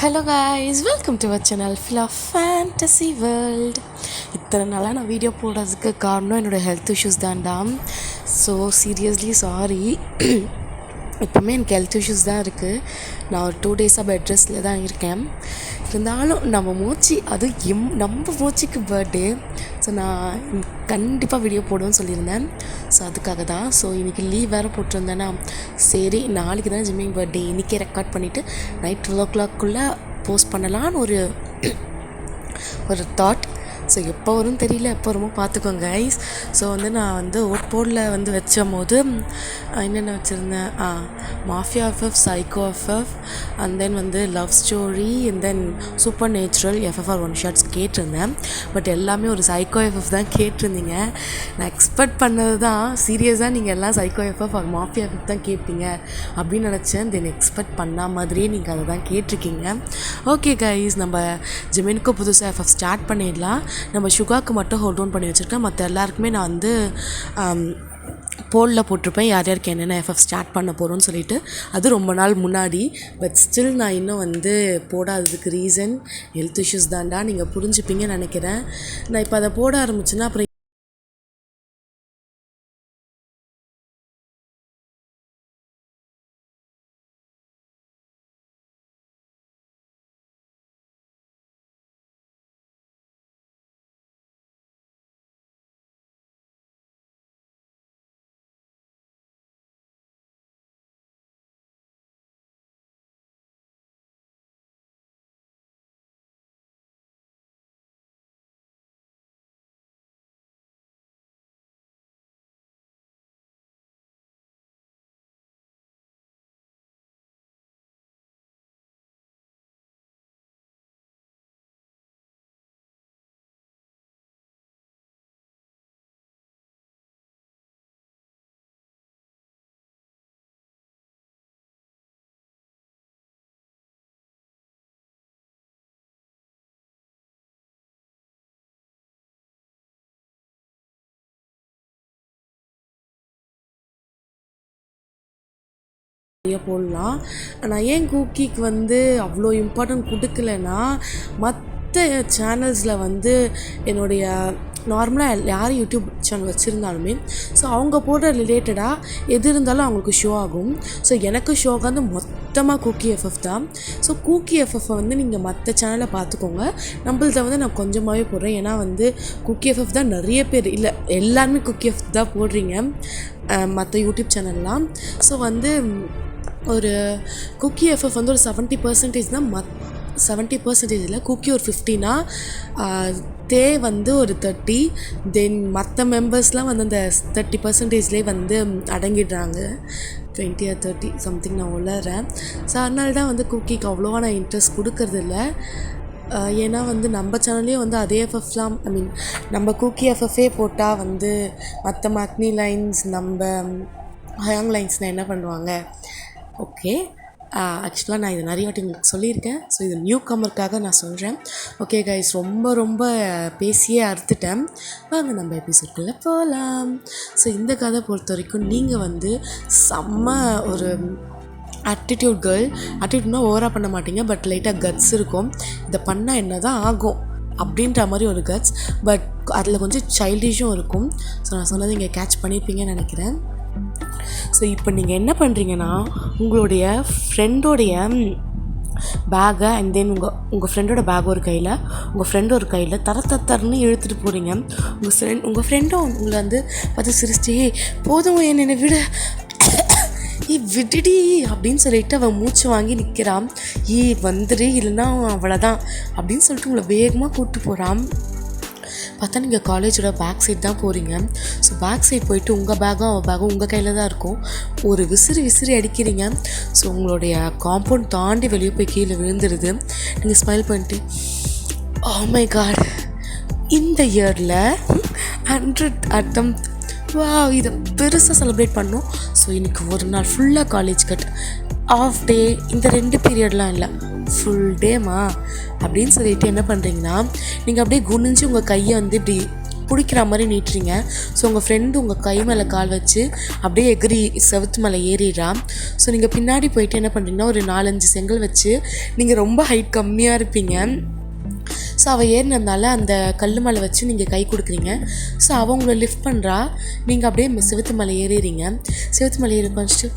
Hello guys, welcome to our channel full of fantasy world. இத்தனை நாளாக நான் video போடுறதுக்கு காரணம் என்னோடய ஹெல்த் இஷ்யூஸ் தான்டா. So seriously sorry. இப்போவுமே எனக்கு ஹெல்த் இஷ்யூஸ் தான் இருக்குது. நான் ஒரு 2 டேஸாக பெட் ரெஸ்ட்டில் தான் இருக்கேன். இருந்தாலும் நம்ம நம்ம மூச்சிக்கு பர்த்டே. ஸோ நான் கண்டிப்பாக வீடியோ போடுவேன்னு சொல்லியிருந்தேன். ஸோ அதுக்காக தான். ஸோ இன்றைக்கி லீவ் வேறு போட்டிருந்தேன்னா, சரி நாளைக்கு தான் ஜிம்மிங் பர்த்டே, இன்றைக்கே ரெக்கார்ட் பண்ணிவிட்டு நைட் 12 o'clock போஸ்ட் பண்ணலான்னு ஒரு தாட். ஸோ எப்போ வரும்னு தெரியல, எப்போ வருமோ பார்த்துக்கோங்க கைஸ். ஸோ நான் ஓட் வச்ச போது என்னென்ன வச்சுருந்தேன், mafia FF, psycho FF, and then love story, and then super natural FFR 1 shorts கேட்டிருந்தேன். பட் எல்லாமே ஒரு சைக்கோ எஃப்எஃப் தான் கேட்டிருந்தீங்க. நான் எக்ஸ்பெக்ட் பண்ணது தான், சீரியஸாக நீங்கள் எல்லாம் சைக்கோ எஃப்எஃப் ஒரு மாஃபியா எஃப்எஃப் தான் கேட்பீங்க அப்படின்னு நினச்சேன். தென் எக்ஸ்பெக்ட் பண்ண மாதிரியே நீங்கள் அதை தான் கேட்டிருக்கீங்க. ஓகே கைஸ், நம்ம ஜிமினுக்கு புதுசாக எஃப்எஃப் ஸ்டார்ட் பண்ணிடலாம். நம்ம சுகாவுக்கு மட்டும் ஹோல்ட் டவுன் பண்ணி வச்சுருக்கேன். மற்ற எல்லாருக்குமே நான் போலில் போட்டிருப்பேன் யார் யாருக்கு என்னென்ன எஃப்எஃப் ஸ்டார்ட் பண்ண போகிறோன்னு சொல்லிட்டு. அது ரொம்ப நாள் முன்னாடி. பட் ஸ்டில் நான் இன்னும் போடாததுக்கு ரீசன் ஹெல்த் இஷ்யூஸ் தான்டா. நீங்கள் புரிஞ்சுப்பீங்கன்னு நினைக்கிறேன். நான் இப்போ அதை போட ஆரம்பிச்சேன்னா அப்புறம் போடலாம். நான் ஏன் குக்கிக்கு அவ்வளோ இம்பார்ட்டன்ட் கொடுக்கலன்னா, மற்ற சேனல்ஸில் என்னுடைய நார்மலாக யார் யூடியூப் சேனல் வச்சுருந்தாலுமே ஸோ அவங்க போடுற ரிலேட்டடாக எது இருந்தாலும் அவங்களுக்கு ஷோ ஆகும். ஸோ எனக்கு ஷோ ஆகாது மொத்தமாக குக்கி எஃப்எஃப் தான். ஸோ குக்கி எஃப்எஃப்பை நீங்கள் மற்ற சேனலை பார்த்துக்கோங்க. நம்மள்ட்ட நான் கொஞ்சமாகவே போடுறேன். ஏன்னா குக்கி எஃப்எஃப் தான் நிறைய பேர், இல்லை எல்லாருமே குக்கி எஃப்எஃப் தான் போடுறீங்க மற்ற யூடியூப் சேனல்லாம். ஸோ ஒரு குக்கி எஃப்எஃப் ஒரு 70% தான். 70% இல்லை, குக்கி ஒரு 50னா தே ஒரு 30, தென் மற்ற மெம்பர்ஸ்லாம் அந்த 30%லேயே அடங்கிடுறாங்க. 20 or 30 சம்திங் நான் உளறேன். ஸோ அதனால தான் குக்கிக்கு அவ்வளோவா நான் இன்ட்ரெஸ்ட் கொடுக்கறதில்ல. ஏன்னா நம்ம சேனல்லேயே அதே எஃப்எஃப்லாம் நம்ம குக்கி எஃப்எஃப்ஏ போட்டால் மற்ற மேக்னி லைன்ஸ், நம்ம ஹயாங் லைன்ஸ்னால் என்ன பண்ணுவாங்க. ஓகே, ஆக்சுவலாக நான் இது நிறைய வாட்டி உங்களுக்கு சொல்லியிருக்கேன். ஸோ இது நியூ கமருக்காக நான் சொல்கிறேன். ஓகே கைஸ், ரொம்ப பேசியே அறுத்துட்டேன். வாங்க நம்ம எபிசோட்குள்ளே போகலாம். ஸோ இந்த கதை பொறுத்த வரைக்கும் நீங்கள் செம்ம ஒரு ஆட்டிடியூட் கேர்ள். ஆட்டிடியூட்னா ஓவராக பண்ண மாட்டீங்க, பட் லைட்டாக கட்ஸ் இருக்கும். இதை பண்ணால் என்ன தான் ஆகும் அப்படின்ற மாதிரி ஒரு கட்ஸ், பட் அதில் கொஞ்சம் சைல்டிஷும் இருக்கும். ஸோ நான் சொன்னது இங்கே கேட்ச் பண்ணியிருப்பீங்கன்னு நினைக்கிறேன். ஸோ இப்போ நீங்கள் என்ன பண்ணுறீங்கன்னா, உங்களுடைய ஃப்ரெண்டோடைய பேக்கை அண்ட் தென் உங்கள் ஃப்ரெண்டோட பேக் ஒரு கையில், உங்கள் ஃப்ரெண்டு ஒரு கையில் தரன்னு இழுத்துட்டு போகிறீங்க. உங்கள் ஃப்ரெண்டும் உங்களை பார்த்து சிரிச்சிட்டு, போதும் என்னை விட விடுடி அப்படின்னு சொல்லிட்டு அவன் மூச்சு வாங்கி நிற்கிறான். வந்துடு இல்லைன்னா அவ்வளோதான் அப்படின்னு சொல்லிட்டு உங்களை வேகமாக கூப்பிட்டு போகிறான். பார்த்தா நீங்கள் காலேஜோட பேக் சைட் தான் போகிறீங்க. ஸோ பேக் சைட் போயிட்டு உங்கள் பேக்கும் அவள் பேக்கும் உங்கள் கையில் தான் இருக்கும். ஒரு விசிறி அடிக்கிறீங்க. ஸோ உங்களுடைய காம்பவுண்ட் தாண்டி வெளியே போய் கீழே விழுந்துடுது. நீங்கள் ஸ்மைல் பண்ணிட்டு, ஓ மை காட், இந்த இயரில் 100 அட்டம், வா இதை பெருசாக செலிப்ரேட் பண்ணோம். ஸோ இன்றைக்கி ஒரு நாள் ஃபுல்லாக காலேஜ் கட், ஆஃப் டே, இந்த 2 பீரியட்லாம் இல்லை, ஃபுல் டேமா அப்படின்னு சொல்லிட்டு என்ன பண்ணுறீங்கன்னா, நீங்கள் அப்படியே குனிஞ்சு உங்கள் கையை இப்படி பிடிக்கிற மாதிரி நீட்டுறீங்க. ஸோ உங்கள் ஃப்ரெண்டு உங்கள் கை மேலே கால் வச்சு அப்படியே எகிரி செவுத்து மேலே ஏறிடுறான். ஸோ நீங்கள் பின்னாடி போயிட்டு என்ன பண்ணுறீங்கன்னா ஒரு 4-5 செங்கல் வச்சு, நீங்கள் ரொம்ப ஹைட் கம்மியாக இருப்பீங்க. ஸோ அவள் ஏறினதுனால அந்த கல் மேலே வச்சு நீங்கள் கை கொடுக்குறீங்க. ஸோ அவள் உங்களை லிஃப்ட் பண்ணுறா. நீங்கள் அப்படியே செவுத்து மேலே ஏறிடுறீங்க. செவுத்து மேலே ஏறி வச்சுட்டு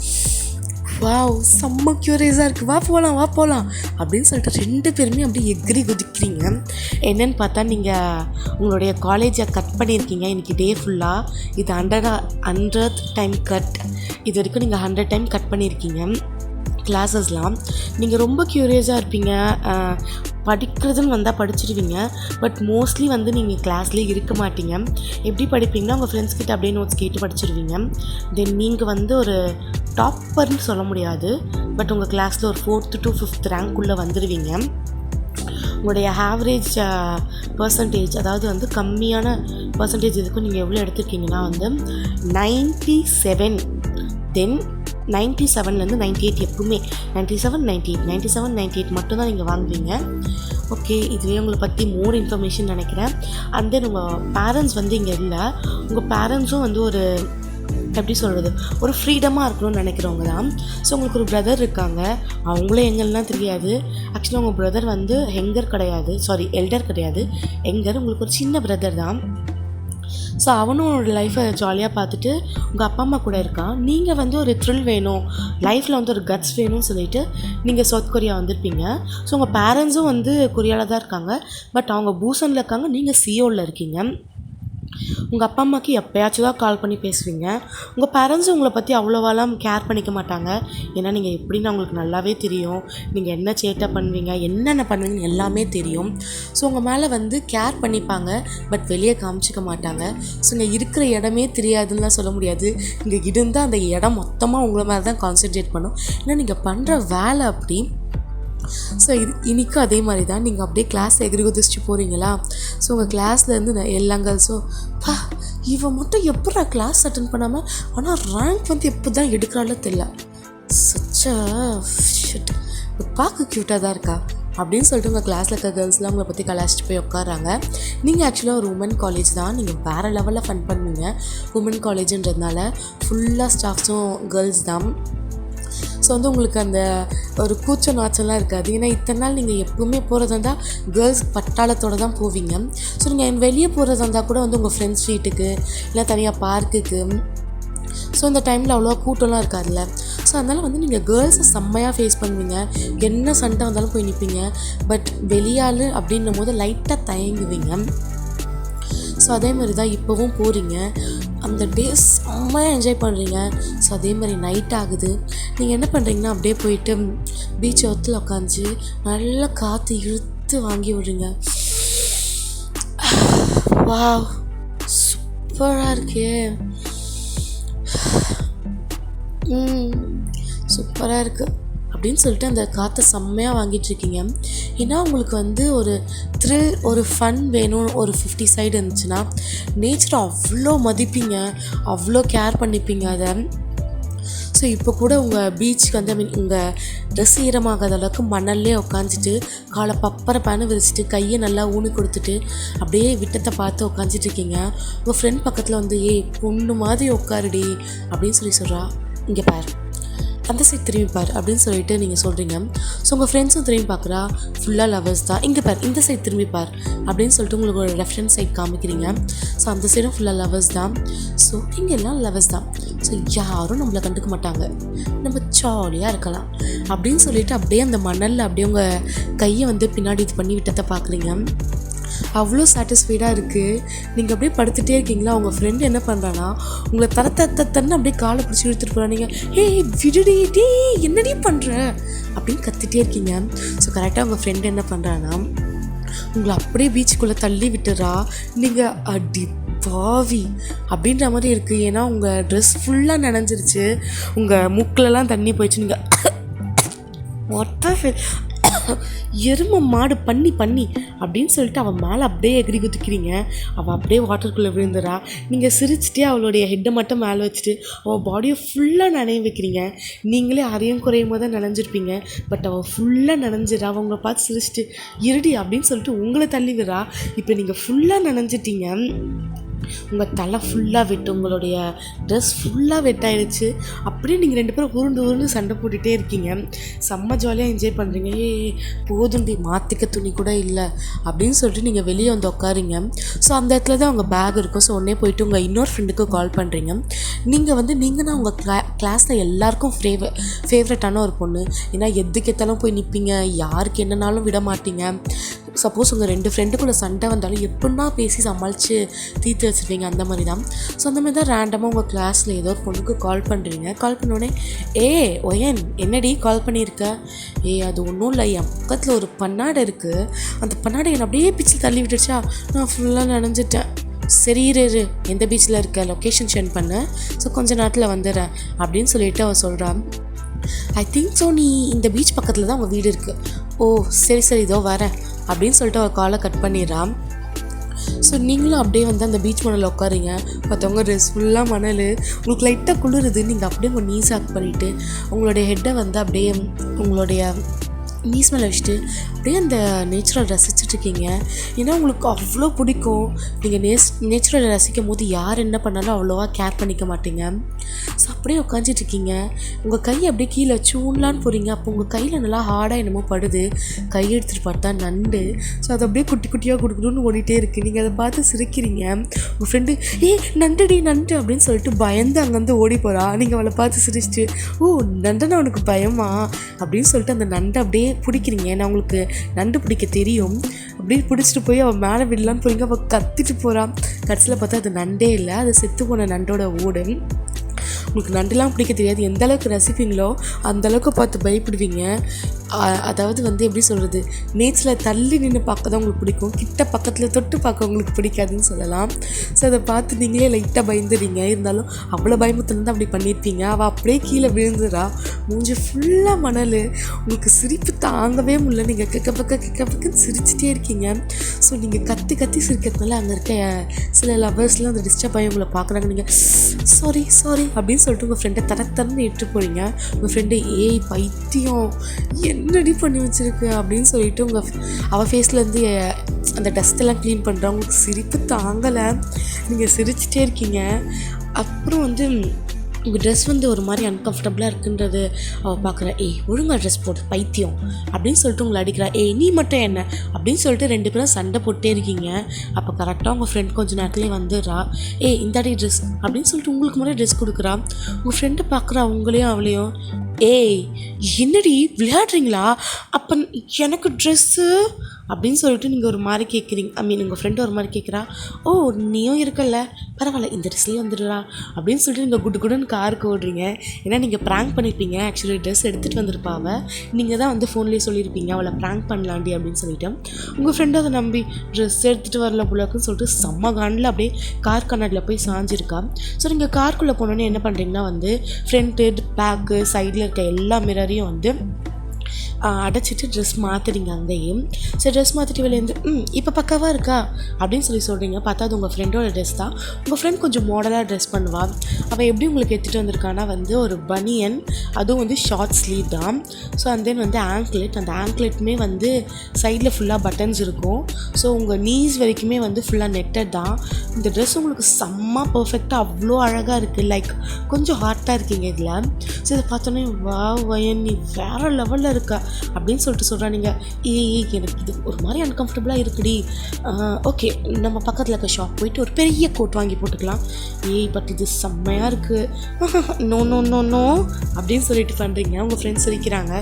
வாவ் செம்ம க்யூரியஸாக இருக்குது, வா போகலாம் அப்படின்னு சொல்லிட்டு 2 பேருமே அப்படியே எகிரி குதிக்கிறீங்க. என்னென்னு பார்த்தா நீங்கள் உங்களுடைய காலேஜை கட் பண்ணியிருக்கீங்க இன்றைக்கி டே ஃபுல்லாக. இது 100th டைம் கட். இது வரைக்கும் நீங்கள் 100 டைம் கட் பண்ணியிருக்கீங்க கிளாஸஸ்லாம். நீங்கள் ரொம்ப க்யூரியஸாக இருப்பீங்க. படிக்கிறதுன்னு வந்தால் படிச்சிடுவீங்க, பட் மோஸ்ட்லி வந்து நீங்கள் கிளாஸ்லேயே இருக்க மாட்டீங்க. எப்படி படிப்பீங்கன்னா உங்கள் ஃப்ரெண்ட்ஸ் கிட்ட அப்படியே நோட்ஸ் கேட்டு படிச்சிடுவீங்க. தென் நீங்கள் வந்து ஒரு டாப்பர்னு சொல்ல முடியாது, பட் உங்கள் கிளாஸில் ஒரு 4th to 5th ரேங்க்குள்ளே வந்துடுவீங்க. உங்களுடைய ஆவரேஜ் பர்சன்டேஜ், அதாவது வந்து கம்மியான பர்சன்டேஜ் இதுக்கும் நீங்கள் எவ்வளோ எடுத்துருக்கீங்கன்னா வந்து 97, தென் 97லேருந்து 98, எப்பவுமே 97, 98, 97, 98 மட்டும்தான் நீங்கள் வாங்குவீங்க. ஓகே, இதுவே உங்களை பற்றி மோர் இன்ஃபர்மேஷன் நினைக்கிறேன். அண்ட் தென் உங்கள் பேரண்ட்ஸ் வந்து இங்கே இல்லை. உங்கள் பேரண்ட்ஸும் வந்து ஒரு எப்படி சொல்கிறது, ஒரு ஃப்ரீடமாக இருக்கணும்னு நினைக்கிறவங்க தான். ஸோ உங்களுக்கு ஒரு பிரதர் இருக்காங்க, அவங்களும் எங்கெல்லாம் தெரியாது. ஆக்சுவலாக உங்கள் பிரதர் வந்து எல்டர் கிடையாது, உங்களுக்கு ஒரு சின்ன பிரதர் தான். ஸோ அவனும் உன்னோட லைஃப்பை ஜாலியாக பார்த்துட்டு உங்கள் அப்பா அம்மா கூட இருக்கான். நீங்கள் வந்து ஒரு த்ரில் வேணும், லைஃப்பில் வந்து ஒரு கட்ஸ் வேணும்னு சொல்லிட்டு நீங்கள் சவுத் கொரியா வந்திருப்பீங்க. ஸோ உங்கள் பேரண்ட்ஸும் வந்து கொரியாவில் தான் இருக்காங்க, பட் அவங்க பூசனில் இருக்காங்க, நீங்கள் சியோவில் இருக்கீங்க. உங்கள் அப்பா அம்மாவுக்கு எப்போயாச்சும் தான் கால் பண்ணி பேசுவீங்க. உங்கள் பேரண்ட்ஸ் உங்களை பற்றி அவ்வளோவாலாம் கேர் பண்ணிக்க மாட்டாங்க. ஏன்னா நீங்கள் எப்படின்னு அவங்களுக்கு நல்லாவே தெரியும். நீங்கள் என்ன சேட்டை பண்ணுவீங்க, என்னென்ன பண்ணுவீங்கன்னு எல்லாமே தெரியும். ஸோ உங்கள் மேலே வந்து கேர் பண்ணிப்பாங்க, பட் வெளியே காமிச்சிக்க மாட்டாங்க. ஸோ இங்கே இருக்கிற இடமே தெரியாதுன்னு சொல்ல முடியாது. இங்கே இருந்தால் அந்த இடம் மொத்தமாக உங்களை மேலே தான் கான்சென்ட்ரேட் பண்ணும். ஏன்னா நீங்கள் பண்ணுற வேலை அப்படி. ஸோ இன்றைக்கும் அதே மாதிரி தான். நீங்கள் அப்படியே கிளாஸ் எகிரி குதிச்சுட்டு போகிறீங்களா. ஸோ உங்கள் கிளாஸ்லேருந்து எல்லா கேர்ள்ஸும் இவன் மட்டும் எப்படா கிளாஸ் அட்டன் பண்ணாமல் ஆனால் ரேங்க் வந்து எப்போ தான் எடுக்கிறாளோ தெரியல, சச்சா ஷிட், பார்க்க க்யூட்டாக தான் இருக்கா அப்படின்னு சொல்லிட்டு உங்கள் கிளாஸில் இருக்க கேர்ள்ஸ்லாம் உங்களை பற்றி கலாச்சிட்டு போய் உட்காராங்க. நீங்கள் ஆக்சுவலாக ஒரு உமன் காலேஜ் தான், நீங்கள் வேறு லெவலில் ஃபன் பண்ணுவீங்க. உமன் காலேஜுன்றதுனால ஃபுல்லாக ஸ்டாஃப்ஸும் கேர்ள்ஸ் தான். ஸோ வந்து உங்களுக்கு அந்த ஒரு கூச்ச நாச்சம்லாம் இருக்காது. ஏன்னா இத்தனை நாள் நீங்கள் எப்பவுமே போகிறதா இருந்தால் கேர்ள்ஸ் பட்டாளத்தோடு தான் போவீங்க. ஸோ நீங்கள் வெளியே போகிறதா இருந்தால் கூட வந்து உங்கள் ஃப்ரெண்ட்ஸ் வீட்டுக்கு இல்லை தனியாக பார்க்குக்கு, ஸோ இந்த டைமில் அவ்வளோவா கூட்டம்லாம் இருக்காதுல்ல. ஸோ அதனால் வந்து நீங்கள் கேர்ள்ஸை செம்மையாக ஃபேஸ் பண்ணுவீங்க. என்ன சண்டை வந்தாலும் போய் நிற்பீங்க. பட் வெளியாள் அப்படின்னும் போது லைட்டாக தயங்குவீங்க. ஸோ அதே மாதிரி தான் இப்போவும் போகிறீங்க. அந்த டேஸ் செம்மையாக என்ஜாய் பண்ணுறீங்க. ஸோ அதே மாதிரி நைட் ஆகுது. நீங்கள் என்ன பண்ணுறீங்கன்னா அப்படியே போயிட்டு பீச் ஒத்தில் உட்காந்து நல்லா காற்று இழுத்து வாங்கி விடுறீங்க. வாவ் சூப்பராக இருக்கே, சூப்பராக இருக்குது அப்படின்னு சொல்லிட்டு அந்த காற்றை செம்மையாக வாங்கிட்டுருக்கீங்க. ஏன்னா உங்களுக்கு வந்து ஒரு த்ரில், ஒரு ஃபன் வேணும். ஒரு 50 சைடு இருந்துச்சுன்னா நேச்சரை அவ்வளோ மதிப்பீங்க, அவ்வளோ கேர் பண்ணிப்பீங்க அதை. ஸோ இப்போ கூட உங்கள் பீச்சுக்கு வந்து உங்கள் ட்ரெஸ் ஈரமாகாத அளவுக்கு மணல்லே உட்காந்துட்டு காலை பப்பரை பேனை விரிச்சிட்டு கையை நல்லா ஊனி கொடுத்துட்டு அப்படியே விட்டத்தை பார்த்து உட்காந்துட்ருக்கீங்க. உங்கள் ஃப்ரெண்ட் பக்கத்தில் வந்து பொண்ணு மாதிரி உட்காருடி அப்படின்னு சொல்கிறா. இங்கே பாரு, அந்த சைட் திரும்பி பார் அப்படின்னு சொல்லிட்டு நீங்கள் சொல்கிறீங்க. ஸோ உங்கள் ஃப்ரெண்ட்ஸும் திரும்பி பார்க்குறா, ஃபுல்லாக லவர்ஸ் தான். இங்கே பார், இந்த சைட் திரும்பி பார் அப்படின்னு சொல்லிட்டு உங்களுக்கு ஒரு ரெஃபரன்ஸ் சைட் காமிக்கிறீங்க. ஸோ அந்த சைடும் ஃபுல்லாக லவர்ஸ் தான். ஸோ இங்கெல்லாம் லவர்ஸ் தான். ஸோ யாரும் நம்மளை கண்டுக்க மாட்டாங்க, நம்ம ஜாலியாக இருக்கலாம் அப்படின்னு சொல்லிட்டு அப்படியே அந்த மணலில் அப்படியே உங்கள் கையை வந்து பின்னாடி இது பண்ணி விட்டத்தை பார்க்குறீங்க. அவ்வளோ சாட்டிஸ்ஃபைடாக இருக்குது. நீங்கள் அப்படியே படுத்துகிட்டே இருக்கீங்களா. உங்கள் ஃப்ரெண்டு என்ன பண்ணுறான்னா உங்களை தரத்தன்னு அப்படியே காலை பிடிச்சி இழுத்துட்டு போகிறா. நீங்கள் விடுடி டே என்னடி பண்ணுற அப்படின்னு கத்திட்டே இருக்கீங்க. ஸோ கரெக்டாக உங்கள் ஃப்ரெண்டு என்ன பண்ணுறான்னா உங்களை அப்படியே பீச்சுக்குள்ளே தள்ளி விட்டுறா. நீங்கள் அடி பாவி அப்படின்ற மாதிரி இருக்குது. ஏன்னா உங்கள் ட்ரெஸ் ஃபுல்லாக நனைஞ்சிருச்சு, உங்கள் மூக்கிலலாம் தண்ணி போயிடுச்சு. நீங்கள் எரும மாடு பண்ணி பண்ணி அப்படின்னு சொல்லிட்டு அவன் மேலே அப்படியே எகிரி குதிக்கிறீங்க. அவள் அப்படியே வாட்டருக்குள்ளே விழுந்துடா. நீங்கள் சிரிச்சிட்டே அவளுடைய ஹெட்டை மட்டும் மேலே வச்சுட்டு அவள் பாடியை ஃபுல்லாக நனைய வைக்கிறீங்க. நீங்களே அரையும் குறையும் போது தான் நனைஞ்சிருப்பீங்க. பட் அவள் ஃபுல்லாக நனைஞ்சிடா. அவங்கள பார்த்து சிரிச்சிட்டு இருடி அப்படின்னு சொல்லிட்டு உங்களை தள்ளி விடுறா. இப்போ நீங்கள் ஃபுல்லாக நனைஞ்சிட்டீங்க. உங்கள் தலை ஃபுல்லாக வெட்டு, உங்களுடைய ட்ரெஸ் ஃபுல்லாக வெட்டாயிடுச்சு. அப்படியே நீங்கள் 2 பேரும் உருண்டு சண்டை போட்டுகிட்டே இருக்கீங்க. செம்ம ஜாலியாக என்ஜாய் பண்ணுறீங்க. போதுண்டி மாற்றிக்க துணி கூட இல்லை அப்படின்னு சொல்லிட்டு நீங்கள் வெளியே வந்து உட்காரிங்க. ஸோ அந்த இடத்துல தான் உங்கள் பேக் இருக்கும். ஸோ உடனே போயிட்டு உங்கள் இன்னொரு ஃப்ரெண்டுக்கு கால் பண்ணுறீங்க. நீங்கள் தான் உங்கள் கிளாஸில் எல்லாருக்கும் ஃபேவரட்டான ஒரு பொண்ணு. ஏன்னா எதுக்கேற்றாலும் போய் நிற்பீங்க, யாருக்கு என்னன்னாலும் விட மாட்டீங்க. சப்போஸ் உங்கள் 2 ஃப்ரெண்டுக்குள்ளே சண்டை வந்தாலும் எப்படின்னா பேசி சமாளித்து தீர்த்து வச்சுருவீங்க. அந்த மாதிரி தான். ஸோ அந்த மாதிரி தான் ரேண்டமாக உங்கள் கிளாஸில் ஏதோ ஒரு பொண்ணுக்கு கால் பண்ணுறீங்க. கால் பண்ணோடனே ஒயன் என்னடி கால் பண்ணியிருக்க? அது ஒன்றும் இல்லை, என் பக்கத்தில் ஒரு பன்னாடை இருக்குது, அந்த பன்னாடை என்னை அப்படியே பிச்சு தள்ளி விட்டுருச்சா, நான் ஃபுல்லாக நனைஞ்சிட்டேன். சரி இரு, எந்த பீச்சில் இருக்க லொக்கேஷன் சென்ட் பண்ண, ஸோ கொஞ்சம் நேரத்தில் வந்துடுறேன் அப்படின்னு சொல்லிட்டு அவள் சொல்கிறான். ஐ திங்க் ஸோ நீ இந்த பீச் பக்கத்தில் தான் உங்கள் வீடு இருக்குது. ஓ சரி இதோ வரேன் அப்படின்னு சொல்லிட்டு அவள் காலை கட் பண்ணிடுறான். ஸோ நீங்களும் அப்படியே வந்து அந்த பீச் மணலில் உட்காருங்க. மற்றவங்க ட்ரெஸ் ஃபுல்லாக மணல், உங்களுக்கு லைட்டாக குளிருது. நீங்கள் அப்படியே உங்கள் நீஸ் ஆக் பண்ணிவிட்டு உங்களுடைய ஹெட்டை வந்து அப்படியே உங்களுடைய நீஸ் மேலே வச்சுட்டு அப்படியே அந்த நேச்சுரல் ரசிச்சுட்ருக்கீங்க. ஏன்னா உங்களுக்கு அவ்வளோ பிடிக்கும். நீங்கள் நேச்சுரல் ரசிக்கும் போது யார் என்ன பண்ணாலும் அவ்வளோவா கேர் பண்ணிக்க மாட்டீங்க. ஸோ அப்படியே உட்காந்துட்ருக்கீங்க. உங்கள் கையை அப்படியே கீழே சூன்லான்னு போகிறீங்க. அப்போ உங்கள் கையில் நல்லா ஹார்டாக என்னமோ படுது. கை எடுத்துகிட்டு பார்த்தா நண்டு. ஸோ அது அப்படியே குட்டி குட்டியாக கொடுக்கணும்னு ஓடிட்டே இருக்குது. நீங்கள் அதை பார்த்து சிரிக்கிறீங்க. உங்கள் ஃப்ரெண்டு நண்டுடி நண்டு அப்படின்னு சொல்லிட்டு பயந்து அங்கேருந்து ஓடி போகிறா. நீங்கள் அவளை பார்த்து சிரிச்சிட்டு நண்டுன்னா உனக்கு பயமா அப்படின்னு சொல்லிட்டு அந்த நண்டை அப்படியே பிடிக்கிறீங்க. ஏன்னா உங்களுக்கு நண்டு பிடிக்க தெரியும். அப்படியே பிடிச்சிட்டு போய் அவன் மேலே விடலான்னு போய் அவள் கத்திட்டு போகிறான். கடைசியில் பார்த்தா அது நண்டே இல்லை, அது செத்து போன நண்டோட ஓடு. உங்களுக்கு நண்டுலாம் பிடிக்க தெரியாது. எந்த அளவுக்கு ரசிப்பீங்களோ அந்தளவுக்கு பார்த்து பயப்படுவீங்க. அதாவது வந்து எப்படி சொல்கிறது, நேச்சரில் தள்ளி நின்று பார்க்க தான் உங்களுக்கு பிடிக்கும், கிட்ட பக்கத்தில் தொட்டு பார்க்க உங்களுக்கு பிடிக்காதுன்னு சொல்லலாம். ஸோ அதை பார்த்து நீங்களே லைட்டாக பயந்துடுறீங்க. இருந்தாலும் அவ்வளோ பயமுத்துலேருந்து தான் அப்படி பண்ணியிருப்பீங்க. அவள் அப்படியே கீழே விழுந்துடா. மூஞ்சி ஃபுல்லாக மணல். உங்களுக்கு சிரிப்பு தாங்கவே முடியல. நீங்கள் கிக்க பக்கன்னு சிரிச்சிட்டே இருக்கீங்க. ஸோ நீங்கள் கத்தி சிரிக்கிறதுனால அங்கே இருக்க சில லவர்ஸ்லாம் அந்த டிஸ்டர்ப் ஆகி உங்களை பார்க்குறாங்க. நீங்கள் சாரி அப்படின்னு சொல்லிட்டு உங்கள் ஃப்ரெண்டை தரன்னு இட்டு போகிறீங்க. உங்கள் ஃப்ரெண்டு பைத்தியம் என்னடி பண்ணி வச்சுருக்கு அப்படின்னு சொல்லிட்டு அவள் ஃபேஸ்லேருந்து அந்த டஸ்ட்டெல்லாம் க்ளீன் பண்ணுறா. உங்களுக்கு சிரிப்பு தாங்கலை. நீங்கள் சிரிச்சிட்டே இருக்கீங்க. அப்புறம் வந்து உங்கள் ட்ரெஸ் வந்து ஒரு மாதிரி அன்கம்ஃபர்டபுளாக இருக்குன்றது அவள் பார்க்குறா. ஒழுங்காக ட்ரெஸ் போடு பைத்தியம் அப்படின்னு சொல்லிட்டு உங்களை அடிக்கிறா. நீ மட்டும் என்ன அப்படின்னு சொல்லிட்டு 2 பேரும் சண்டை போட்டே இருக்கீங்க. அப்போ கரெக்டாக உங்கள் ஃப்ரெண்ட் கொஞ்சம் நேரத்துலேயே வந்துடுறா. இந்தாடி ட்ரெஸ் அப்படின்னு சொல்லிட்டு உங்களுக்கு முன்னாடி ட்ரெஸ் கொடுக்குறா. உங்கள் ஃப்ரெண்டு பார்க்குறா உங்களையும் அவளையும். என்னடி விளையாடுறீங்களா? அப்போ எனக்கு ட்ரெஸ்ஸு அப்படின்னு சொல்லிட்டு நீங்கள் ஒரு மாதிரி கேட்குறீங்க. உங்கள் ஃப்ரெண்டு ஒரு மாதிரி கேட்குறா. நீயும் இருக்கல்ல, பரவாயில்ல இந்த ட்ரெஸ்லேயே வந்துடுறா அப்படின்னு சொல்லிட்டு நீங்கள் குடுன்னு காருக்கு ஓடுறீங்க. ஏன்னா நீங்கள் ப்ராங்க் பண்ணியிருப்பீங்க. ஆக்சுவலி ட்ரெஸ் எடுத்துகிட்டு வந்திருப்பாவ. நீங்கள் தான் வந்து ஃபோன்லேயே சொல்லியிருப்பீங்க அவளை ப்ராங்க் பண்ணலாண்டி அப்படின்னு சொல்லிட்டு. உங்கள் ஃப்ரெண்டு அதை நம்பி ட்ரெஸ் எடுத்துகிட்டு வரல புள்ளக்குன்னு சொல்லிட்டு செம்ம காண்டில் அப்படியே கார் கண்ணாடியில் போய் சாஞ்சிருக்கா. ஸோ நீங்கள் காருக்குள்ளே போனோன்னே என்ன பண்ணுறீங்கன்னா வந்து ஃப்ரண்ட்டு பேக்கு சைடில் இருக்க எல்லா மிரரையும் வந்து அடைச்சிட்டு ட்ரெஸ் மாற்றுறீங்க அங்கேயும். சரி ட்ரெஸ் மாற்றிட்டு வெளியேந்து இப்போ பக்காவாக இருக்கா அப்படின்னு சொல்கிறீங்க. பார்த்தா அது உங்கள் ஃப்ரெண்டோட ட்ரெஸ் தான். உங்கள் ஃப்ரெண்ட் கொஞ்சம் மாடலாக ட்ரெஸ் பண்ணுவாள். அவள் எப்படி உங்களுக்கு எடுத்துகிட்டு வந்திருக்கான்னா வந்து ஒரு பனியன், அதுவும் வந்து ஷார்ட் ஸ்லீவ் தான். ஸோ அண்ட் தென் வந்து அந்த ஆங்க்லெட்டுமே வந்து சைடில் ஃபுல்லாக பட்டன்ஸ் இருக்கும். ஸோ உங்கள் நீஸ் வரைக்குமே வந்து ஃபுல்லாக நெட்டட் தான். இந்த ட்ரெஸ் உங்களுக்கு செம்ம பர்ஃபெக்டாக அவ்வளோ அழகாக இருக்குது. லைக் கொஞ்சம் ஹாட்டாக இருக்கீங்க இதில். ஸோ இதை பார்த்தோன்னே வயன் நீ வேறு லெவலில் இருக்கா அப்படின்னு சொல்லிட்டு சொல்கிறா. நீங்கள் எனக்கு இது ஒரு மாதிரி அன்கம்ஃபர்டபுளாக இருக்குடி. ஓகே நம்ம பக்கத்தில் இருக்க ஷாப் போயிட்டு ஒரு பெரிய கோட் வாங்கி போட்டுக்கலாம். பட் இது செம்மையாக இருக்குது. நோ அப்படின்னு சொல்லிட்டு பண்ணுறீங்க. உங்கள் ஃப்ரெண்ட்ஸ் சிரிக்கிறாங்க.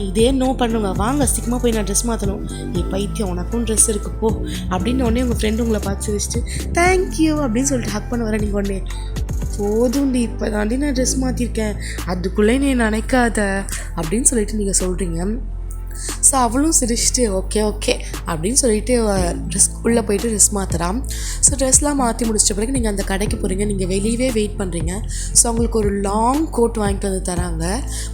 இதே நோ பண்ணுங்க, வாங்க சீக்கிரமாக போய் நான் ட்ரெஸ் மாற்றணும். பைத்தியம் உனக்கும் ட்ரெஸ் இருக்கு போ அப்படின்னு உடனே உங்கள் ஃப்ரெண்டு உங்களை பார்த்து சிரிச்சிட்டு தேங்க்யூ அப்படின்னு சொல்லிட்டு ஹக் பண்ண வர. நீங்கள் உடனே போதும்டி இப்போ தாண்டி நான் ட்ரெஸ் மாற்றிருக்கேன், அதுக்குள்ளே நீ நினைக்காத அப்படின்னு சொல்லிட்டு நீங்கள் சொல்கிறீங்க. ஸோ அவளும் சிரிச்சிட்டு ஓகே ஓகே அப்படின்னு சொல்லிட்டு ட்ரெஸ் உள்ளே போயிட்டு ட்ரெஸ் மாற்றுறான். ஸோ ட்ரெஸ்லாம் மாற்றி முடிச்சிட்ட பிறகு நீங்கள் அந்த கடைக்கு போகிறீங்க. நீங்கள் வெளியவே வெயிட் பண்ணுறீங்க. ஸோ அவங்களுக்கு ஒரு லாங் கோட் வாங்கிட்டு வந்து தராங்க.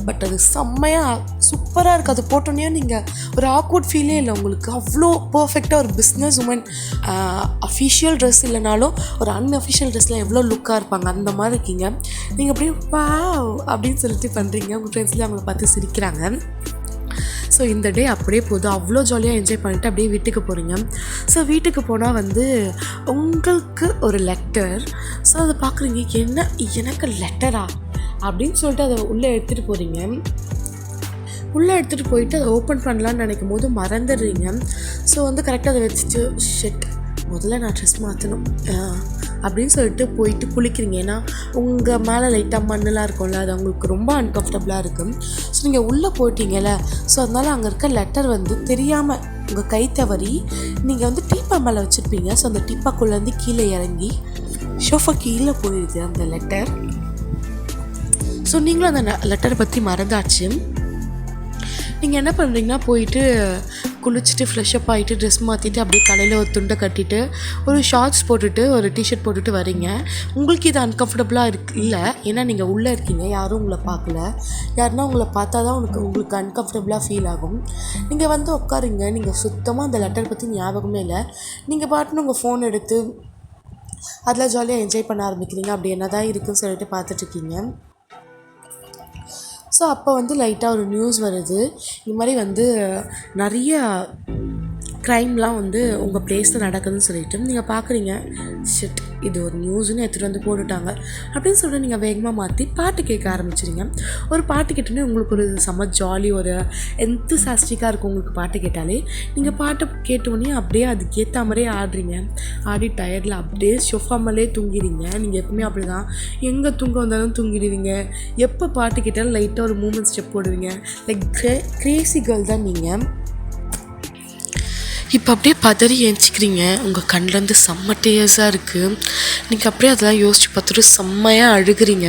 பட் அது செம்மையாக சூப்பராக இருக்குது. அது போட்டோன்னே நீங்கள் ஒரு ஆக்வர்ட் ஃபீலே இல்லை உங்களுக்கு. அவ்வளோ பர்ஃபெக்டாக ஒரு பிஸ்னஸ் உமன் அஃபிஷியல் ட்ரெஸ் இல்லைனாலும் ஒரு அன்அஃபிஷியல் ட்ரெஸ்லாம் எவ்வளோ லுக்காக இருப்பாங்க அந்த மாதிரி இருக்கீங்க. நீங்கள் அப்படியே வாவ் அப்படின்னு சொல்லிட்டு பண்ணுறீங்க. உங்கள் ஃப்ரெண்ட்ஸ்லேயே அவங்கள பார்த்து சிரிக்கிறாங்க. ஸோ இந்த டே அப்படியே போகுது. அவ்வளோ ஜாலியாக என்ஜாய் பண்ணிவிட்டு அப்படியே வீட்டுக்கு போகிறீங்க. ஸோ வீட்டுக்கு போனால் வந்து உங்களுக்கு ஒரு லெட்டர். ஸோ அதை பார்க்குறீங்க, என்ன எனக்கு லெட்டரா அப்படின்னு சொல்லிட்டு அதை உள்ளே எடுத்துகிட்டு போகிறீங்க. உள்ளே எடுத்துகிட்டு போயிட்டு அதை ஓப்பன் பண்ணலான்னு நினைக்கும் போது மறந்துடுறீங்க. ஸோ வந்து கரெக்டாக அதை வச்சுட்டு ஷெட் முதல்ல நான் ட்ரெஸ் மாற்றணும் அப்படின்னு சொல்லிட்டு போயிட்டு குளிக்கிறீங்க. ஏன்னா உங்கள் மேலே லைட்டாக மண்ணெலாம் இருக்கும்ல, அது உங்களுக்கு ரொம்ப அன்கம்ஃபர்டபுளாக இருக்கும். ஸோ நீங்கள் உள்ளே போயிட்டீங்கல்ல, ஸோ அதனால் அங்கே இருக்க லெட்டர் வந்து தெரியாமல் உங்கள் கை தவறி நீங்கள் வந்து டீப்பா மேலே வச்சுருப்பீங்க. ஸோ அந்த டீப்பாக்குள்ளேருந்து கீழே இறங்கி ஷோஃபா கீழே போயிடுது அந்த லெட்டர். ஸோ நீங்களும் அந்த லெட்டரை பற்றி மறந்தாச்சு. நீங்கள் என்ன பண்ணுறீங்கன்னா போயிட்டு குளிச்சுட்டு ஃப்ரெஷ்அப் ஆகிட்டு ட்ரெஸ் மாற்றிட்டு அப்படியே தலையில் ஒரு துண்டை கட்டிட்டு ஒரு ஷார்ட்ஸ் போட்டுட்டு ஒரு டிஷர்ட் போட்டுட்டு வரீங்க. உங்களுக்கு இது அன்கம்ஃபர்டபுளாக இல்லை, ஏன்னா நீங்கள் உள்ளே இருக்கீங்க, யாரும் உங்களை பார்க்கல. யாருன்னா உங்களை பார்த்தா தான் உங்களுக்கு அன்கம்ஃபர்டபுளாக ஃபீல் ஆகும். நீங்கள் வந்து உட்காருங்க. நீங்கள் சுத்தமாக அந்த லெட்டர் பற்றி ஞாபகமே இல்லை. நீங்கள் பாட்டுன்னு உங்கள் ஃபோன் எடுத்து அதில் ஜாலியாக என்ஜாய் பண்ண ஆரம்பிக்கிறீங்க. அப்படி என்ன தான் இருக்குதுன்னு சொல்லிட்டு பார்த்துட்ருக்கீங்க. ஸோ அப்போ வந்து லைட்டாக ஒரு நியூஸ் வருது. இது மாதிரி வந்து நிறைய க்ரைம்லாம் வந்து உங்கள் ப்ளேஸில் நடக்குதுன்னு சொல்லிட்டு நீங்கள் பார்க்குறீங்க. ஷிட், இது ஒரு நியூஸ்ன்னு எடுத்துகிட்டு வந்து போட்டுட்டாங்க அப்படின்னு சொல்லிட்டு நீங்கள் வேகமாக மாற்றி பாட்டு கேட்க ஆரம்பிச்சிடுங்க. ஒரு பாட்டு கேட்டோன்னே உங்களுக்கு ஒரு செம்ம ஜாலி, ஒரு எந்தூசாஸ்டிக்காக இருக்கும் உங்களுக்கு பாட்டு கேட்டாலே. நீங்கள் பாட்டு கேட்டோடனே அப்படியே அதுக்கேற்ற மாதிரியே ஆடுறீங்க. ஆடி டயர்டில் அப்படியே ஷோஃபாமலே தூங்கிடுவீங்க. நீங்கள் எப்பவுமே அப்படி தான், எங்கே தூங்க வந்தாலும் தூங்கிடுவீங்க. எப்போ பாட்டு கேட்டாலும் லைட்டாக ஒரு மூமெண்ட் ஸ்டெப் போடுவீங்க. லைக் கிரேசி கேர்ள் தான் நீங்கள். இப்போ அப்படியே பதறி ஏஞ்சிக்கிறீங்க. உங்கள் கண்ணிலேருந்து செம்ம டேர்ஸாக இருக்குது. நீங்கள் அப்படியே அதெல்லாம் யோசித்து பார்த்துட்டு செம்மையாக அழுகிறீங்க.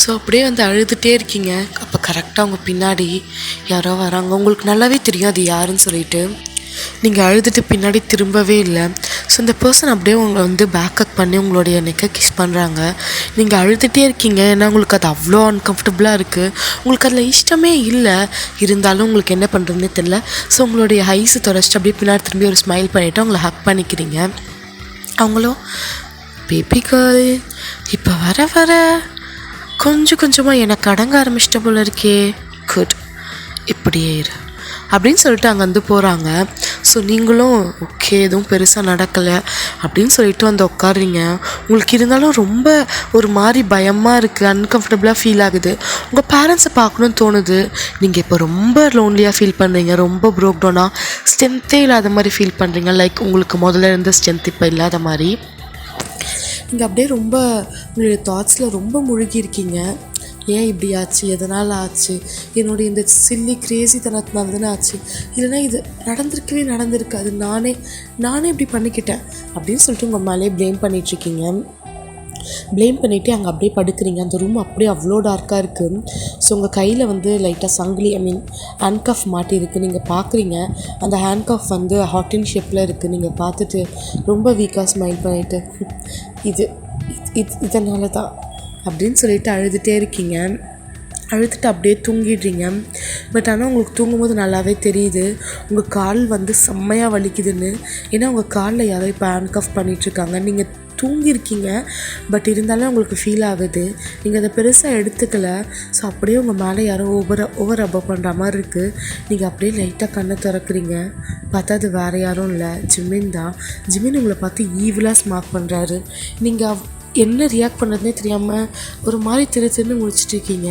ஸோ அப்படியே வந்து அழுதுகிட்டே இருக்கீங்க. அப்போ கரெக்டாக உங்கள் பின்னாடி யாரோ வராங்க. உங்களுக்கு நல்லாவே தெரியும் அது யாருன்னு சொல்லிட்டு. நீங்கள் அழுதுட்டு பின்னாடி திரும்பவே இல்லை. ஸோ இந்த பர்சன் அப்படியே உங்களை வந்து பேக்கப் பண்ணி உங்களுடைய நெக்கை கிஸ் பண்ணுறாங்க. நீங்கள் அழுதுகிட்டே இருக்கீங்க. ஏன்னா உங்களுக்கு அது அவ்வளோ அன்கம்ஃபர்டபுளாக இருக்குது. உங்களுக்கு அதில் இஷ்டமே இல்லை. இருந்தாலும் உங்களுக்கு என்ன பண்ணுறதுனே தெரியல. ஸோ உங்களுடைய ஐஸை தொடச்சிட்டு அப்படியே பின்னாடி திரும்பி ஒரு ஸ்மைல் பண்ணிவிட்டு அவங்கள ஹக் பண்ணிக்கிறீங்க. அவங்களும் பேபி கேர்ள் இப்போ வர வர கொஞ்சம் கொஞ்சமாக எனக்கு அடங்க ஆரம்பிச்சிட்ட போல இருக்கே, குட், இப்படியே இரு அப்படின்னு சொல்லிட்டு அங்கேருந்து போகிறாங்க. ஸோ நீங்களும் ஓகே எதுவும் பெருசாக நடக்கலை அப்படின்னு சொல்லிட்டு வந்து உட்காடுறீங்க. உங்களுக்கு இருந்தாலும் ரொம்ப ஒரு மாதிரி பயமாக இருக்குது, அன்கம்ஃபர்டபுளாக ஃபீல் ஆகுது. உங்கள் பேரண்ட்ஸை பார்க்கணுன்னு தோணுது. நீங்கள் இப்போ ரொம்ப லோன்லியாக ஃபீல் பண்ணுறீங்க, ரொம்ப ப்ரோக் டவுனாக, ஸ்ட்ரென்த்தே இல்லாத மாதிரி ஃபீல் பண்ணுறீங்க. லைக் உங்களுக்கு முதல்ல இருந்த ஸ்ட்ரென்த் இப்போ இல்லாத மாதிரி. நீங்கள் அப்படியே ரொம்ப உங்களுடைய தாட்ஸில் ரொம்ப முழுகி இருக்கீங்க. ஏன் இப்படி ஆச்சு, எதனால் ஆச்சு, என்னுடைய இந்த சில்லி கிரேசித்தனத்தினால தானே ஆச்சு, இல்லைனா இது நடந்திருக்காது, நானே இப்படி பண்ணிக்கிட்டேன் அப்படின்னு சொல்லிட்டு உங்கள் மேலே ப்ளேம் பண்ணிகிட்ருக்கீங்க. ப்ளேம் பண்ணிவிட்டு அங்கே அப்படியே படுக்கிறீங்க. அந்த ரூம் அப்படியே அவ்வளோ டார்க்காக இருக்குது. ஸோ உங்கள் கையில் வந்து லைட்டாக சங்கிலி ஹேண்ட்கஃப் மாட்டியிருக்கு. நீங்கள் பார்க்குறீங்க அந்த ஹேண்ட்கஃப் வந்து ஹாட்டின் ஷேப்பில் இருக்குது. நீங்கள் பார்த்துட்டு ரொம்ப வீக்காக ஸ்மைல் பண்ணிவிட்டு இதனால தான் அப்படின்னு சொல்லிட்டு அழுதுகிட்டே இருக்கீங்க. அழுதுட்டு அப்படியே தூங்கிடுறீங்க. பட் ஆனால் உங்களுக்கு தூங்கும்போது நல்லாவே தெரியுது உங்கள் கால் வந்து செம்மையாக வலிக்குதுன்னு. ஏன்னா உங்கள் காலில் யாரோ இப்போ ஹேண்ட்கஃப் பண்ணிகிட்ருக்காங்க. நீங்கள் தூங்கியிருக்கீங்க, பட் இருந்தாலும் உங்களுக்கு ஃபீல் ஆகுது. நீங்கள் அதை பெருசாக எடுத்துக்கலை. ஸோ அப்படியே உங்கள் மேலே யாரோ ஓவர் அபவ் பண்ணுற மாதிரி இருக்குது. நீங்கள் அப்படியே லைட்டாக கண்ணை திறக்கிறீங்க. பார்த்தா அது வேறு யாரும் இல்லை, ஜிமின் தான். ஜிமின் உங்களை பார்த்து ஈவிலாக ஸ்மார்க் பண்ணுறாரு. நீங்கள் என்ன ரியாக்ட் பண்ணுறதுனே தெரியாமல் ஒரு மாதிரி திருன்னு முடிச்சிட்ருக்கீங்க.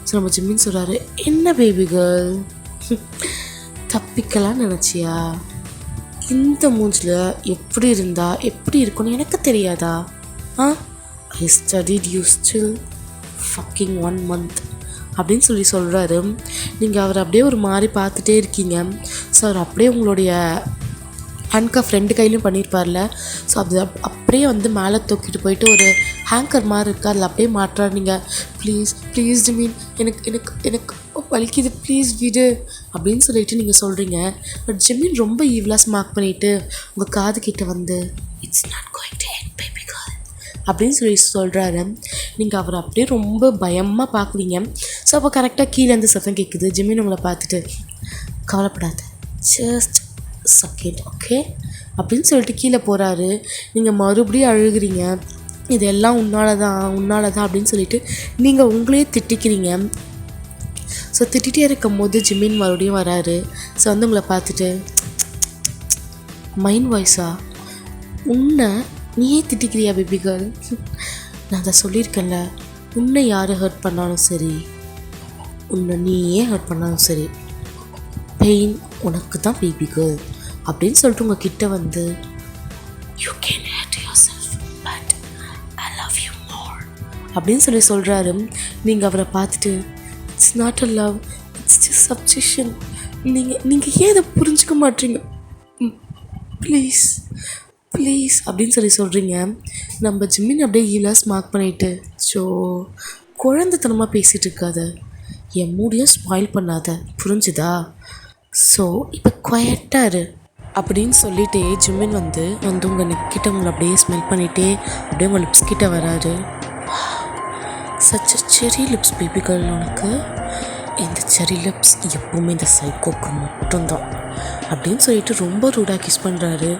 ஸோ நம்ம ஜிம்மின்னு சொல்கிறாரு, என்ன பேபி கேர்ள், தப்பிக்கலாம் நினச்சியா? இந்த மூஞ்சில் எப்படி இருந்தால் எப்படி இருக்குன்னு எனக்கு தெரியாதா? ஐ studied you still fucking 1 month அப்படின்னு சொல்கிறாரு. நீங்கள் அவர் அப்படியே ஒரு மாதிரி பார்த்துட்டே இருக்கீங்க. ஸோ அவர் அப்படியே உங்களுடைய ஹேண்ட்கஃப் 2 கையிலையும் பண்ணியிருப்பார்ல. ஸோ அது அப்படியே வந்து மேலே தூக்கிட்டு போயிட்டு ஒரு ஹேங்கர் மாதிரி இருக்குது, அதில் அப்படியே மாட்டுறாரு. நீங்கள் ப்ளீஸ் ஜிமின், எனக்கு வலிக்குது, ப்ளீஸ் விடு அப்படின்னு சொல்லிட்டு நீங்கள் சொல்கிறீங்க. பட் ஜிமின் ரொம்ப ஈவலாக ஸ்மார்க் பண்ணிவிட்டு உங்கள் காது கிட்ட வந்து it's not going to end baby girl அப்படின்னு சொல்கிறாரு. நீங்கள் அவரை அப்படியே ரொம்ப பயமாக பார்க்குறீங்க. ஸோ அப்போ கரெக்டாக கீழேருந்து சத்தம் கேட்குது. ஜிமின் உங்களை பார்த்துட்டு கவலைப்படாது, ஜஸ்ட் செகண்ட், ஓகே அப்படின்னு சொல்லிட்டு கீழே போகிறாரு. நீங்கள் மறுபடியும் அழுகிறீங்க. இதெல்லாம் உன்னால தான் அப்படின்னு சொல்லிட்டு நீங்கள் உங்களையே திட்டிக்கிறீங்க. ஸோ திட்டிகிட்டே இருக்கும் போது ஜிமின் மறுபடியும் வராரு. ஸோ வந்து உங்களை பார்த்துட்டு மைண்ட் வாய்ஸா உன்னை நீயே திட்டிக்கிறியா பேபி கேர்ள்? நான் அதை சொல்லியிருக்கேன்ல, உன்னை யார் ஹர்ட் பண்ணாலும் சரி, உன்னை நீயே ஹர்ட் பண்ணாலும் சரி, பெயின் உனக்கு தான் பேபி கேர்ள் அப்படின்னு சொல்லிட்டு உங்கள் கிட்ட வந்து you can hurt yourself but I love you more அப்படின்னு சொல்கிறாரு. நீங்கள் அவரை பார்த்துட்டு it's not a love, it's just obsession. நீங்கள் ஏன் இதை புரிஞ்சுக்க மாட்டீங்க? ப்ளீஸ் ப்ளீஸ் அப்படின்னு சொல்கிறீங்க. நம்ம ஜிம்மின் அப்படியே ஈலாஸ் மார்க் பண்ணிவிட்டு ஸோ குழந்தைத்தனமாக பேசிகிட்டு இருக்காத, என் மூடியும் ஸ்பாயில் பண்ணாத, புரிஞ்சுதா? ஸோ இப்போ குவைட்டாக இரு அப்படின்னு சொல்லிட்டே ஜிம்மின் வந்து உங்கள் நெக்கிட்ட உங்களை அப்படியே ஸ்மெல் பண்ணிகிட்டே அப்படியே உங்கள் லிப்ஸ் கிட்ட வராரு. சச் அ செரி லிப்ஸ் பேபி கேர்ள், உனக்கு இந்த செரி லிப்ஸ் எப்போவுமே இந்த சைக்கோக்கு மட்டும்தான் அப்படின்னு சொல்லிட்டு ரொம்ப ரூடாக கிஸ் பண்ணுறாரு.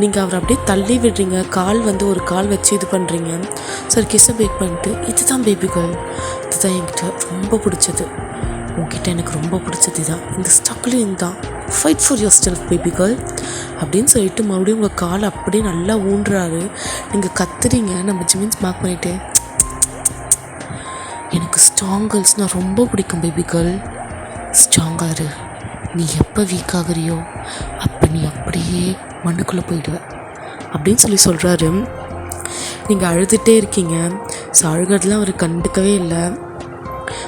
நீங்கள் அவரை அப்படியே தள்ளி விடுறீங்க. கால் வந்து ஒரு கால் வச்சு இது பண்ணுறீங்க. சரி கிஸ்ஸை பேக் பண்ணிட்டு இதுதான் பேபி கேர்ள், இதுதான் என்கிட்ட ரொம்ப பிடிச்சது, உங்ககிட்ட எனக்கு ரொம்ப பிடிச்சது தான், இந்த ஸ்டக்லையும் தான், fight for your self baby girl அப்படின்னு சொல்லிட்டு மறுபடியும் உங்கள் காலை அப்படியே நல்லா ஊன்றாரு. நீங்கள் கத்துறீங்க. நம்ம ஜிமின்ஸ் மார்க் பண்ணிவிட்டு எனக்கு ஸ்ட்ராங் கேர்ள்ஸ்னால் ரொம்ப பிடிக்கும் பேபி கேர்ள், ஸ்ட்ராங்காக இரு, நீ எப்போ வீக் ஆகுறியோ அப்போ நீ அப்படியே மண்ணுக்குள்ளே போயிடுவ அப்படின்னு சொல்கிறாரு. நீங்கள் அழுதுகிட்டே இருக்கீங்க. ஸோ அழுகிறதுலாம் அவர் கண்டுக்கவே இல்லை.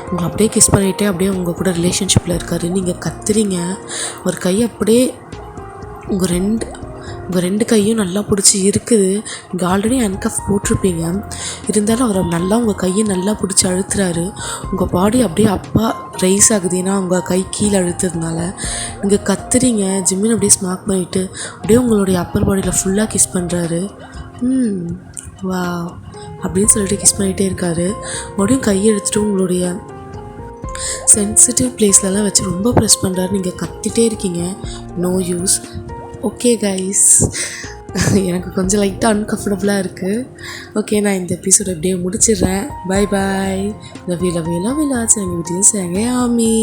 உங்களை அப்படியே கிஸ் பண்ணிகிட்டே அப்படியே உங்கள் கூட ரிலேஷன்ஷிப்பில் இருக்கார். நீங்கள் கத்துறீங்க. ஒரு கை அப்படியே உங்கள் ரெண்டு கையும் நல்லா பிடிச்சி இருக்குது. இங்கே ஆல்ரெடி ஹேண்ட்கஃப் போட்டிருப்பீங்க, இருந்தாலும் அவரை நல்லா உங்கள் கையை நல்லா பிடிச்சி அழுத்துறாரு. உங்கள் பாடி அப்படியே அப்பா ரைஸ் ஆகுது, ஏன்னா உங்கள் கை கீழே அழுத்துறதுனால. நீங்கள் கத்துறீங்க. ஜிம்மின் அப்படியே ஸ்மார்க் பண்ணிவிட்டு அப்படியே உங்களுடைய அப்பர் பாடியில் ஃபுல்லாக கிஸ் பண்ணுறாரு. வா அப்படின்னு சொல்லிட்டு கிஸ் பண்ணிகிட்டே இருக்காரு. மறுபடியும் கையை எடுத்துகிட்டு உங்களுடைய சென்சிட்டிவ் பிளேஸ்லலாம் வச்சு ரொம்ப ப்ரெஸ் பண்ணுறாரு. நீங்கள் கத்திட்டே இருக்கீங்க. No use. ஓகே கைஸ், எனக்கு கொஞ்சம் லைட்டாக அன்கம்ஃபர்டபுளாக இருக்குது. ஓகே, நான் இந்த எபிசோட் அப்படியே முடிச்சிடுறேன். Bye bye. Love you lots. எங்கள் வீட்டையும் சேங்க ஆமி.